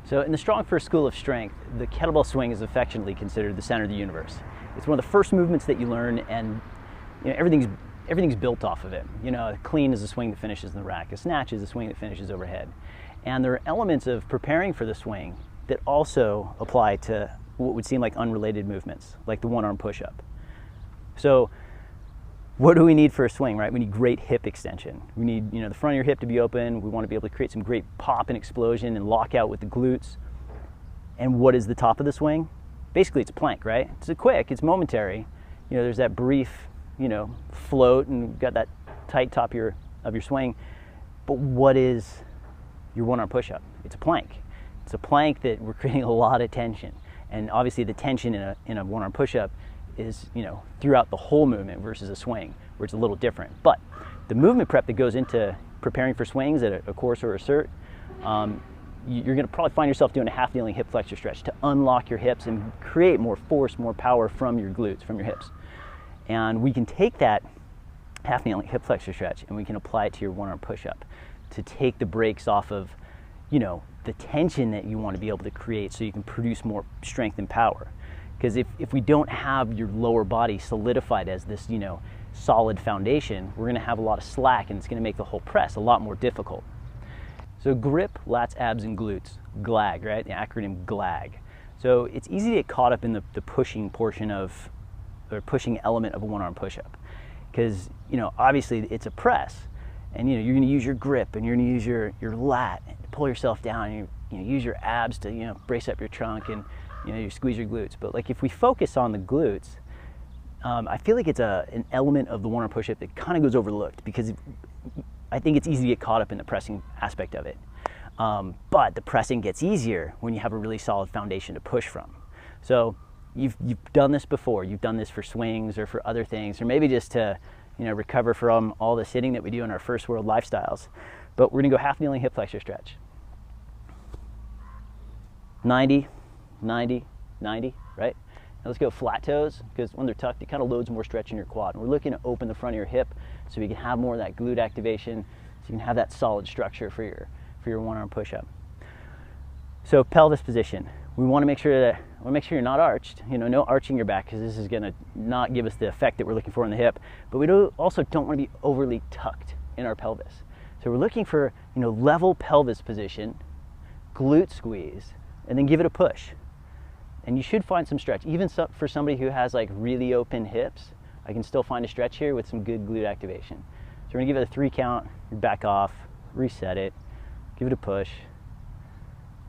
So in the StrongFirst school of strength, the kettlebell swing is affectionately considered the center of the universe. It's one of the first movements that you learn, and everything's built off of it. A clean is a swing that finishes in the rack. A snatch is a swing that finishes overhead. And there are elements of preparing for the swing that also apply to what would seem like unrelated movements, like the one-arm push-up. So what do we need for a swing, right? We need great hip extension. We need, the front of your hip to be open. We want to be able to create some great pop and explosion and lock out with the glutes. And what is the top of the swing? Basically, it's a plank, right? It's quick, it's momentary. There's that brief, float, and you've got that tight top of your swing. But what is your one-arm push-up? It's a plank. It's a plank that we're creating a lot of tension. And obviously the tension in a one-arm push-up is, throughout the whole movement versus a swing, where it's a little different. But the movement prep that goes into preparing for swings at a course or a cert, you're going to probably find yourself doing a half kneeling hip flexor stretch to unlock your hips and create more force, more power from your glutes, from your hips. And we can take that half kneeling hip flexor stretch and we can apply it to your one-arm push-up to take the brakes off of, the tension that you want to be able to create so you can produce more strength and power. Because if we don't have your lower body solidified as this, solid foundation, we're going to have a lot of slack, and it's going to make the whole press a lot more difficult. So grip, lats, abs, and glutes, GLAG, right? The acronym GLAG. So it's easy to get caught up in the pushing portion of, or pushing element of a one-arm push-up. Because, obviously it's a press, and you're going to use your grip, and you're going to use your lat to pull yourself down, and you use your abs to brace up your trunk, and you squeeze your glutes. But like if we focus on the glutes, I feel like it's an element of the one-arm push-up that kind of goes overlooked, because I think it's easy to get caught up in the pressing aspect of it. But the pressing gets easier when you have a really solid foundation to push from. So you've done this before. You've done this for swings or for other things, or maybe just to recover from all the sitting that we do in our first world lifestyles. But we're gonna go half kneeling hip flexor stretch. 90, 90, 90, right? Now let's go flat toes, because when they're tucked, it kind of loads more stretch in your quad. And we're looking to open the front of your hip so we can have more of that glute activation, so you can have that solid structure for your one-arm push-up. So pelvis position. We want to make sure you're not arched. No arching your back, because this is going to not give us the effect that we're looking for in the hip. But we also don't want to be overly tucked in our pelvis. So we're looking for level pelvis position, glute squeeze, and then give it a push. And you should find some stretch. Even for somebody who has like really open hips, I can still find a stretch here with some good glute activation. So we're gonna give it a 3 count, you back off, reset it, give it a push,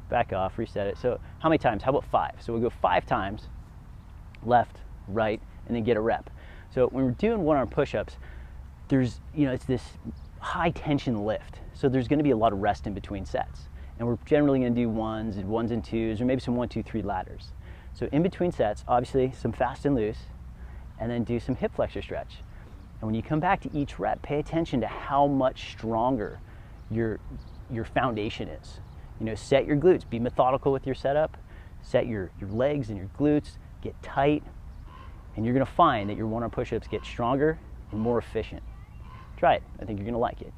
back off, reset it. So how many times? How about 5? So we'll go 5 times, left, right, and then get a rep. So when we're doing one-arm push-ups, there's, it's this high tension lift. So there's gonna be a lot of rest in between sets. And we're generally gonna do ones and 2s, or maybe some 1, 2, 3 ladders. So in between sets, obviously some fast and loose, and then do some hip flexor stretch. And when you come back to each rep, pay attention to how much stronger your foundation is. Set your glutes, be methodical with your setup, set your legs and your glutes, get tight, and you're gonna find that your one-arm push-ups get stronger and more efficient. Try it, I think you're gonna like it.